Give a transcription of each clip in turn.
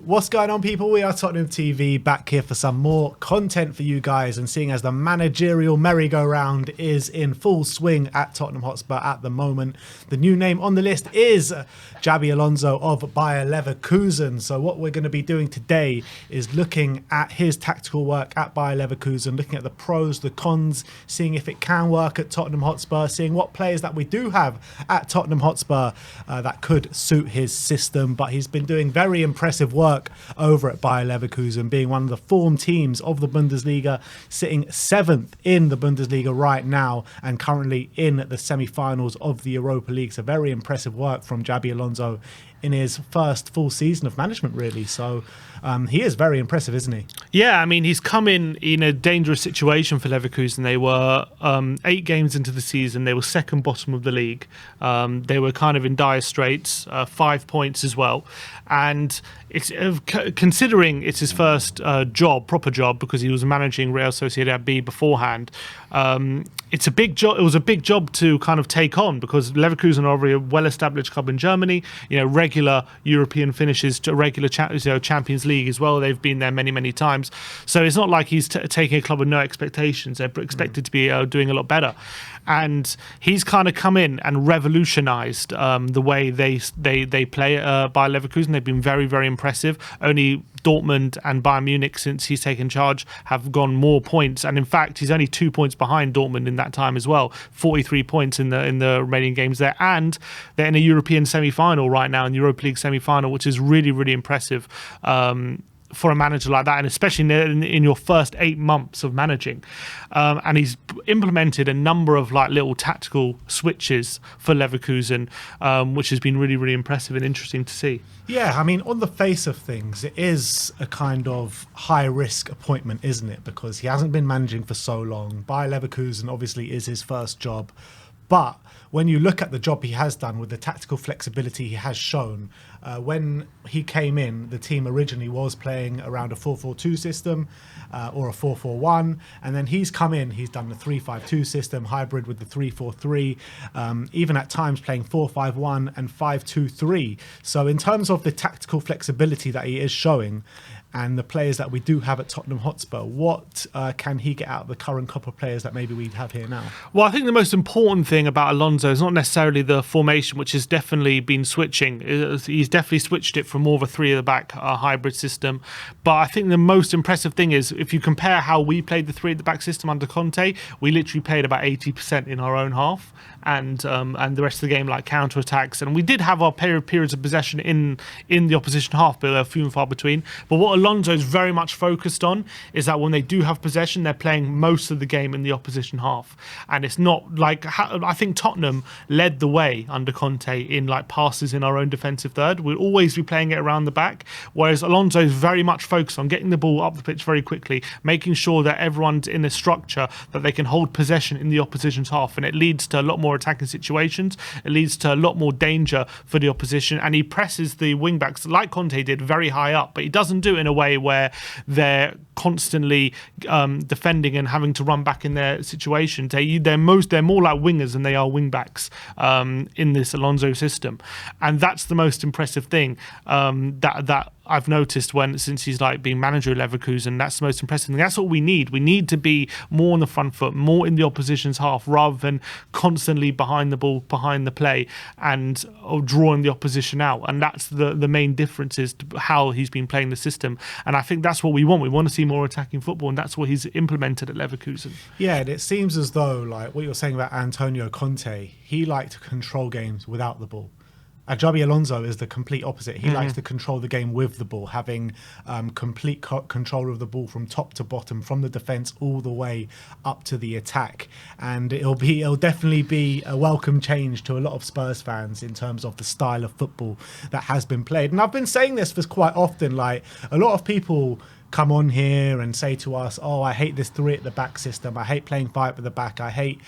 What's going on, people? We are Tottenham TV, back here for some more content for you guys. And seeing as the managerial merry-go-round is in full swing at Tottenham Hotspur at the moment, the new name on the list is Xabi Alonso of Bayer Leverkusen. So what we're going to be doing today is looking at his tactical work at Bayer Leverkusen, looking at the pros, the cons, seeing if it can work at Tottenham Hotspur, seeing what players that we do have at Tottenham Hotspur that could suit his system. But he's been doing very impressive work over at Bayer Leverkusen, being one of the form teams of the Bundesliga, sitting 7th in the Bundesliga right now and currently in the semi-finals of the Europa League. So very impressive work from Xabi Alonso in his first full season of management, really. So he is very impressive, isn't he? Yeah, I mean, he's come in a dangerous situation for Leverkusen. They were 8 games into the season. They were second bottom of the league. They were kind of in dire straits, 5 points as well. And it's considering it's his first proper job, because he was managing Real Sociedad B beforehand. It's a big job. It was a big job to kind of take on, because Leverkusen are already a well-established club in Germany. You know, regular European finishes, to regular Champions League as well. They've been there many, many times. So it's not like he's taking a club with no expectations. They're expected to be doing a lot better. And he's kind of come in and revolutionised the way they play by Leverkusen. They've been very, very impressive. Only Dortmund and Bayern Munich, since he's taken charge, have gone more points. And in fact, he's only 2 points behind Dortmund in that time as well. 43 points in the remaining games there. And they're in a European semi-final right now, in the Europa League semi-final, which is really, really impressive. For a manager like that, and especially in your first 8 months of managing. And he's implemented a number of like little tactical switches for Leverkusen, which has been really, really impressive and interesting to see. Yeah, I mean, on the face of things, it is a kind of high-risk appointment, isn't it? Because he hasn't been managing for so long. Bayer Leverkusen obviously is his first job. But when you look at the job he has done with the tactical flexibility he has shown, when he came in, the team originally was playing around a 4-4-2 system or a 4-4-1. And then he's come in, he's done the 3-5-2 system, hybrid with the 3-4-3, even at times playing 4-5-1 and 5-2-3. So in terms of the tactical flexibility that he is showing, and the players that we do have at Tottenham Hotspur, what can he get out of the current couple of players that maybe we have here now? Well, I think the most important thing about Alonso is not necessarily the formation, which has definitely been switching. He's definitely switched it from more of a 3 at the back hybrid system. But I think the most impressive thing is, if you compare how we played the 3 at the back system under Conte, we literally played about 80% in our own half. And the rest of the game, like counter-attacks. And we did have our periods of possession in the opposition half, but they're few and far between. But what Alonso is very much focused on is that when they do have possession, they're playing most of the game in the opposition half. And it's not like, I think Tottenham led the way under Conte in like passes in our own defensive third. We'll always be playing it around the back, whereas Alonso is very much focused on getting the ball up the pitch very quickly, making sure that everyone's in a structure that they can hold possession in the opposition's half. And it leads to a lot more attacking situations. It leads to a lot more danger for the opposition, and he presses the wing backs like Conte did very high up, but he doesn't do it in a way where they're constantly defending and having to run back in their situations. They're more like wingers than they are wing backs in this Alonso system, and that's the most impressive thing that I've noticed since he's like being manager of Leverkusen. That's the most impressive thing. That's what we need. We need to be more on the front foot, more in the opposition's half, rather than constantly behind the ball, behind the play, and drawing the opposition out. And that's the main difference, is how he's been playing the system. And I think that's what we want. We want to see more attacking football, and that's what he's implemented at Leverkusen. Yeah, and it seems as though, like what you're saying about Antonio Conte, he liked to control games without the ball. Xabi Alonso is the complete opposite. He likes to control the game with the ball, having complete control of the ball from top to bottom, from the defence all the way up to the attack. And it'll definitely be a welcome change to a lot of Spurs fans in terms of the style of football that has been played. And I've been saying this for quite often. Like, a lot of people come on here and say to us, oh, I hate this 3 at the back system. I hate playing 5 at the back. I hate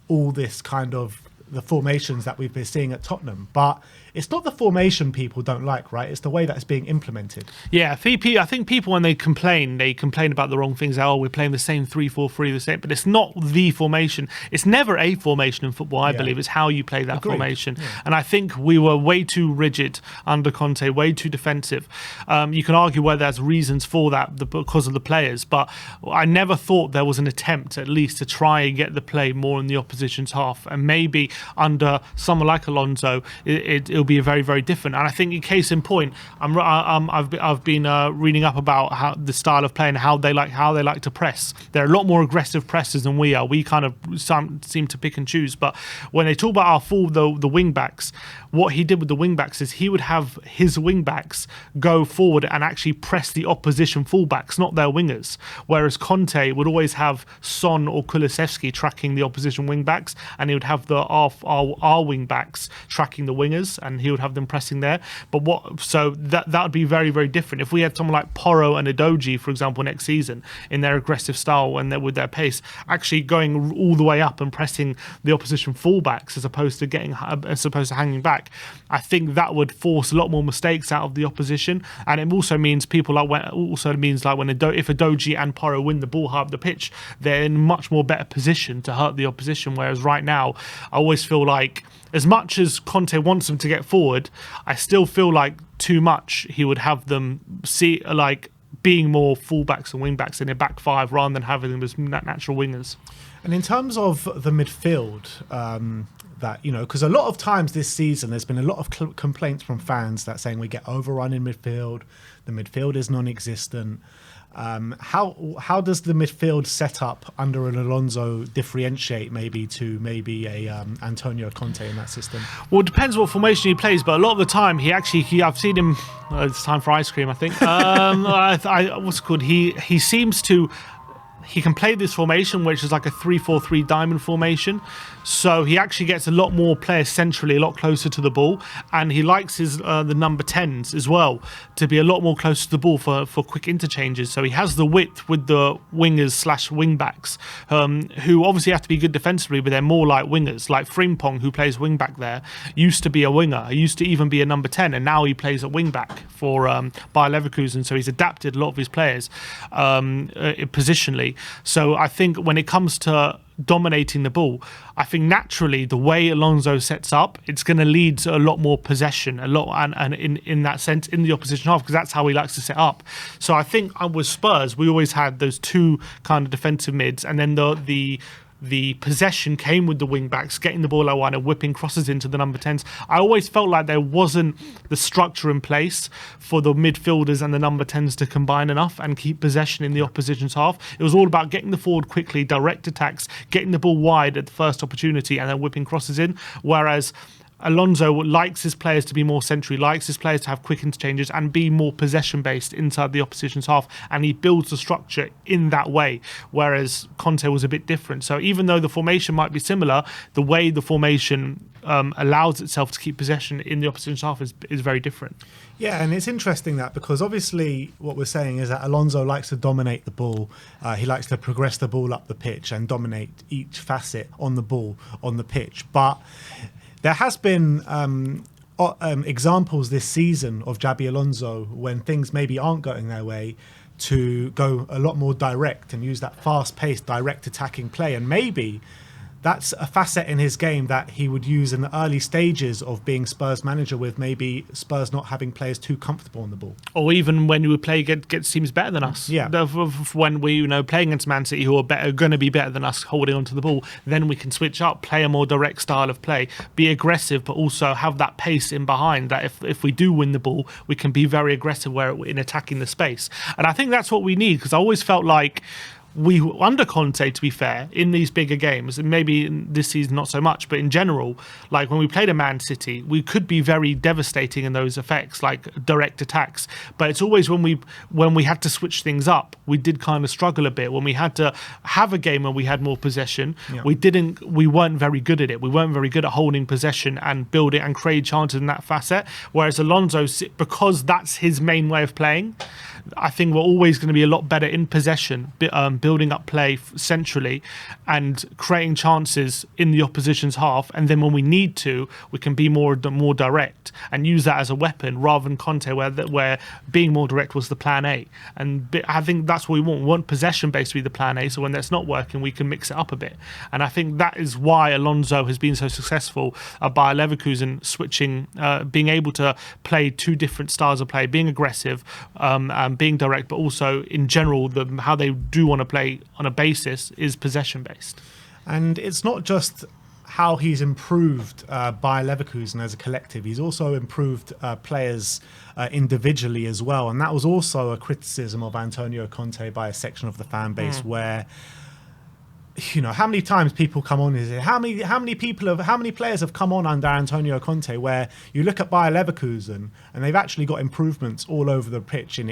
all this kind of the formations that we've been seeing at Tottenham. But it's not the formation people don't like, right? It's the way that it's being implemented. Yeah, I think people, when they complain about the wrong things. Oh, we're playing the same 3-4-3, the same, but it's not the formation. It's never a formation in football, I believe. It's how you play that formation. Yeah. And I think we were way too rigid under Conte, way too defensive. You can argue whether there's reasons for that because of the players, but I never thought there was an attempt, at least, to try and get the play more in the opposition's half. And maybe under someone like Alonso, it'll be very, very different. And I think, in case in point, I've been reading up about how the style of play and how they like to press. They're a lot more aggressive pressers than we are. We kind of seem to pick and choose. But when they talk about the wing backs, what he did with the wing backs is he would have his wing backs go forward and actually press the opposition fullbacks, not their wingers. Whereas Conte would always have Son or Kulusevski tracking the opposition wing backs, and he would have our wing backs tracking the wingers, and he would have them pressing there. So that would be very, very different. If we had someone like Porro and Udogie, for example, next season, in their aggressive style and with their pace, actually going all the way up and pressing the opposition fullbacks as opposed to hanging back, I think that would force a lot more mistakes out of the opposition. And it also means if Udogie and Porro win the ball high up the pitch, they're in much more better position to hurt the opposition. Whereas right now, I always feel like, as much as Conte wants them to get forward, I still feel like too much he would have them being more fullbacks and wingbacks in a back five rather than having them as natural wingers. And in terms of the midfield, because a lot of times this season there's been a lot of complaints from fans that saying we get overrun in midfield, the midfield is non-existent. How does the midfield setup under an Alonso differentiate to a Antonio Conte in that system? Well, it depends what formation he plays, but a lot of the time I've seen him. It's time for ice cream, I think. What's it called? He seems to. He can play this formation, which is like a 3-4-3 diamond formation. So he actually gets a lot more players centrally, a lot closer to the ball. And he likes the number 10s as well to be a lot more close to the ball for quick interchanges. So he has the width with the wingers/wing backs, who obviously have to be good defensively, but they're more like wingers. Like Frimpong, who plays wing back there, used to be a winger. He used to even be a number 10, and now he plays at wing back for Bayer Leverkusen. So he's adapted a lot of his players positionally. So I think when it comes to dominating the ball, I think naturally the way Alonso sets up, it's going to lead to a lot more possession, and in that sense in the opposition half, because that's how he likes to set up. So I think with Spurs, we always had those two kind of defensive mids, and then the possession came with the wing backs getting the ball out wide and whipping crosses into the number 10s. I always felt like there wasn't the structure in place for the midfielders and the number 10s to combine enough and keep possession in the opposition's half. It was all about getting the forward quickly, direct attacks, getting the ball wide at the first opportunity, and then whipping crosses in. Whereas Alonso likes his players to be more centrally, likes his players to have quick interchanges and be more possession-based inside the opposition's half, and he builds the structure in that way, whereas Conte was a bit different. So even though the formation might be similar, the way the formation allows itself to keep possession in the opposition's half is very different. Yeah, and it's interesting that, because obviously what we're saying is that Alonso likes to dominate the ball. He likes to progress the ball up the pitch and dominate each facet on the ball on the pitch. But there has been examples this season of Xabi Alonso when things maybe aren't going their way to go a lot more direct and use that fast-paced, direct attacking play. And maybe that's a facet in his game that he would use in the early stages of being Spurs manager, with maybe Spurs not having players too comfortable on the ball. Or even when we play against teams better than us. Yeah. When we playing against Man City, who are going to be better than us holding onto the ball, then we can switch up, play a more direct style of play, be aggressive, but also have that pace in behind, that if we do win the ball, we can be very aggressive in attacking the space. And I think that's what we need, because I always felt like under Conte, to be fair, in these bigger games, and maybe this season not so much, but in general, like when we played a Man City, we could be very devastating in those effects, like direct attacks. But it's always when we had to switch things up, we did kind of struggle a bit. When we had to have a game where we had more possession, we weren't very good at it. We weren't very good at holding possession and building and create chances in that facet. Whereas Alonso, because that's his main way of playing, I think we're always going to be a lot better in possession, building up play centrally and creating chances in the opposition's half. And then when we need to, we can be more direct and use that as a weapon rather than Conte, where being more direct was the plan A. And I think that's what we want. We want possession based to be the plan A. So when that's not working, we can mix it up a bit. And I think that is why Alonso has been so successful by Leverkusen, switching, being able to play two different styles of play, being aggressive, being direct, but also in general, how they do want to play on a basis is possession based. And it's not just how he's improved by Leverkusen as a collective. He's also improved players individually as well. And that was also a criticism of Antonio Conte by a section of the fan base where, you know, how many times people come on is it? How many players have come on under Antonio Conte where you look at Bayer Leverkusen and they've actually got improvements all over the pitch in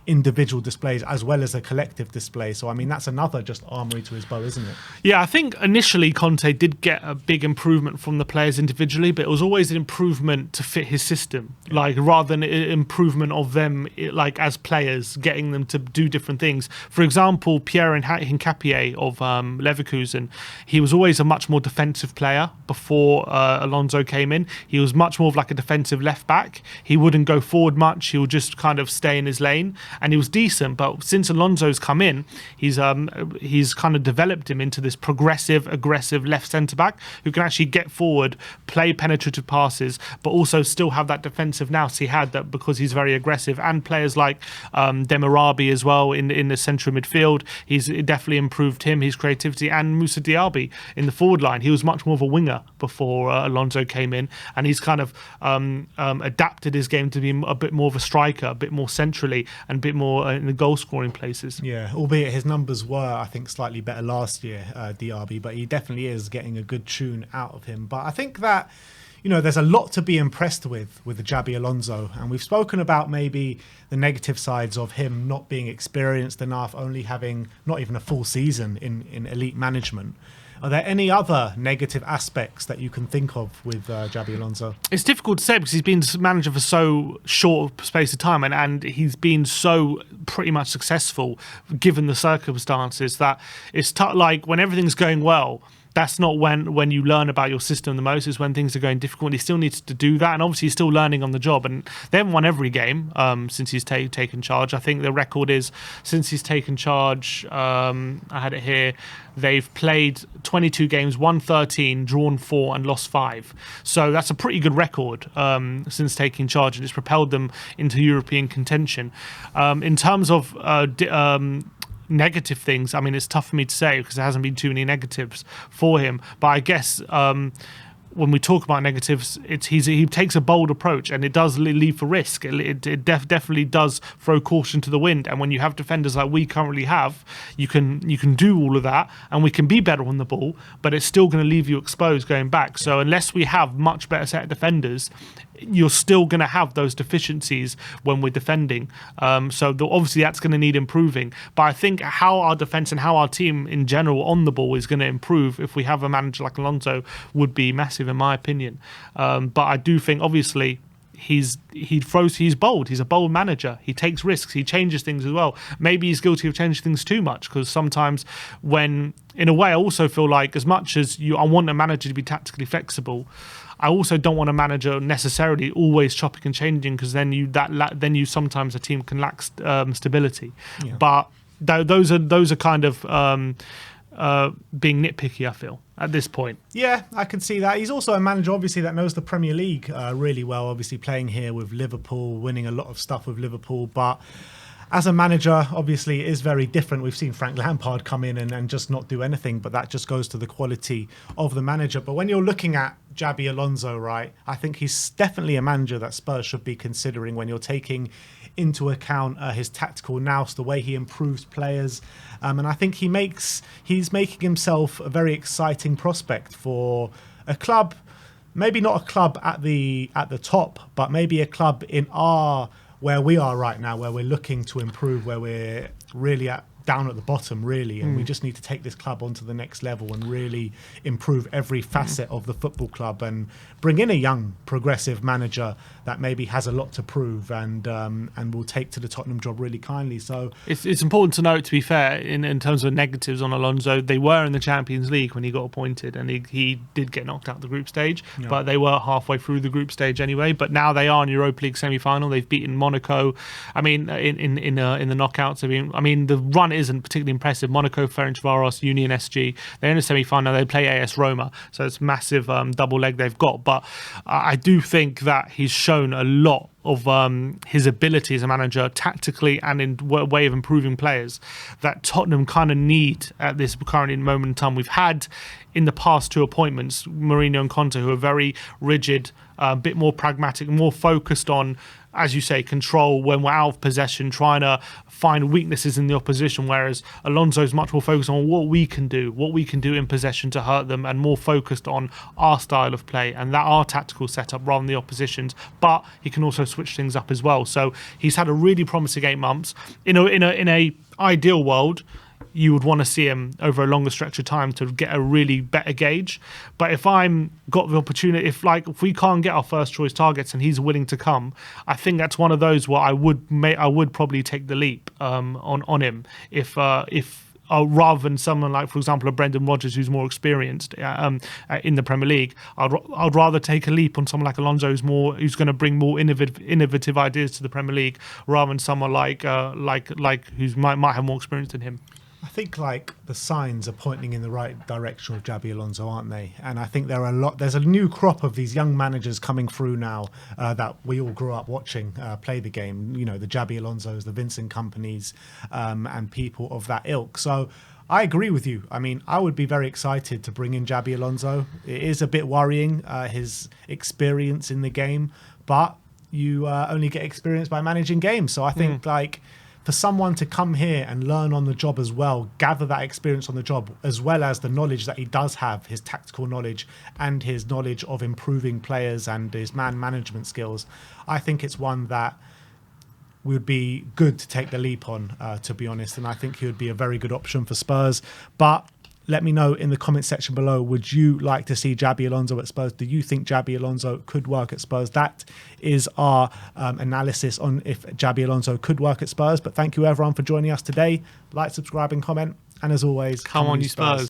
individual displays as well as a collective display. So I mean that's another just armory to his bow, isn't it? Yeah, I think initially Conte did get a big improvement from the players individually, but it was always an improvement to fit his system, like rather than an improvement of them like as players, getting them to do different things. For example, Pierre Hincapié of Leverkusen, he was always a much more defensive player before Alonso came in. He was much more of like a defensive left back. He wouldn't go forward much. He would just kind of stay in his lane, and he was decent. But since Alonso's come in, he's kind of developed him into this progressive, aggressive left centre back who can actually get forward, play penetrative passes, but also still have that defensive nous he had that because he's very aggressive. And players like Demirabi as well in the central midfield, he's definitely improved him. His creativity, and Moussa Diaby in the forward line. He was much more of a winger before Alonso came in, and he's kind of adapted his game to be a bit more of a striker, a bit more centrally, and a bit more in the goal-scoring places. Yeah, albeit his numbers were, I think, slightly better last year, Diaby, but he definitely is getting a good tune out of him. But I think that, you know, there's a lot to be impressed with Xabi Alonso, and we've spoken about maybe the negative sides of him not being experienced enough, only having not even a full season in elite management. Are there any other negative aspects that you can think of with Xabi Alonso? It's difficult to say because he's been manager for so short a space of time, and he's been so pretty much successful given the circumstances that it's like when everything's going well, that's not when you learn about your system the most, is when things are going difficult. He still needs to do that, and obviously he's still learning on the job. And they haven't won every game since he's taken charge. I think the record is, since he's taken charge, I had it here, they've played 22 games, won 13, drawn 4, and lost 5. So that's a pretty good record since taking charge, and it's propelled them into European contention. In terms of negative things, I mean, it's tough for me to say because there hasn't been too many negatives for him, but I guess when we talk about negatives, he takes a bold approach, and it does leave for risk. It definitely does throw caution to the wind. And when you have defenders like we currently have, you can do all of that, and we can be better on the ball, but it's still going to leave you exposed going back. So unless we have much better set of defenders, you're still going to have those deficiencies when we're defending. So obviously that's going to need improving. But I think how our defence and how our team in general on the ball is going to improve if we have a manager like Alonso would be massive in my opinion. But I do think obviously he's bold. He's a bold manager. He takes risks. He changes things as well. Maybe he's guilty of changing things too much, because sometimes when, in a way, I also feel like as much as I want a manager to be tactically flexible, I also don't want a manager necessarily always chopping and changing, because then you sometimes a team can lack stability. Yeah. But those are kind of being nitpicky, I feel, at this point. Yeah, I can see that. He's also a manager, obviously, that knows the Premier League really well, obviously playing here with Liverpool, winning a lot of stuff with Liverpool. But as a manager, obviously, it is very different. We've seen Frank Lampard come in and just not do anything, but that just goes to the quality of the manager. But when you're looking at Xabi Alonso, right, I think he's definitely a manager that Spurs should be considering when you're taking into account his tactical nous, the way he improves players. And I think he's making himself a very exciting prospect for a club, maybe not a club at the top, but maybe a club in where we are right now, where we're looking to improve, where we're really at down at the bottom, really, and we just need to take this club onto the next level and really improve every facet of the football club and bring in a young, progressive manager that maybe has a lot to prove and will take to the Tottenham job really kindly. So it's important to note, to be fair, in terms of negatives on Alonso, they were in the Champions League when he got appointed, and he did get knocked out the group stage, but they were halfway through the group stage anyway. But now they are in Europa League semi-final. They've beaten Monaco. I mean, in the knockouts. I mean, the run isn't particularly impressive. Monaco, Ferencvaros, Union SG. They're in the semi-final. They play AS Roma, so it's massive double leg they've got. But I do think that he's shown a lot of his ability as a manager, tactically and in way of improving players, that Tottenham kind of need at this current moment in time. We've had in the past two appointments, Mourinho and Conte, who are very rigid, a bit more pragmatic, more focused on, as you say, control when we're out of possession, trying to find weaknesses in the opposition, whereas Alonso's much more focused on what we can do in possession to hurt them, and more focused on our style of play and that our tactical setup rather than the opposition's. But he can also switch things up as well. So he's had a really promising 8 months. In a ideal world, you would want to see him over a longer stretch of time to get a really better gauge. But if I'm got the opportunity, if we can't get our first choice targets and he's willing to come, I think that's one of those where I would probably take the leap on him if rather than someone like, for example, a Brendan Rodgers who's more experienced in the Premier League. I'd rather take a leap on someone like Alonso who's going to bring more innovative ideas to the Premier League, rather than someone like who's might have more experience than him. I think the signs are pointing in the right direction with Xabi Alonso, aren't they? And I think there's a new crop of these young managers coming through now that we all grew up watching play the game. You know, the Xabi Alonsos, the Vincent Kompanies, and people of that ilk. So I agree with you. I mean, I would be very excited to bring in Xabi Alonso. It is a bit worrying, his experience in the game, but you only get experience by managing games. So I think for someone to come here and learn on the job as well, gather that experience on the job, as well as the knowledge that he does have, his tactical knowledge and his knowledge of improving players and his man management skills, I think it's one that would be good to take the leap on, to be honest. And I think he would be a very good option for Spurs. But let me know in the comment section below, would you like to see Xabi Alonso at Spurs? Do you think Xabi Alonso could work at Spurs? That is our analysis on if Xabi Alonso could work at Spurs. But thank you everyone for joining us today. Like, subscribe and comment. And as always, come on you Spurs.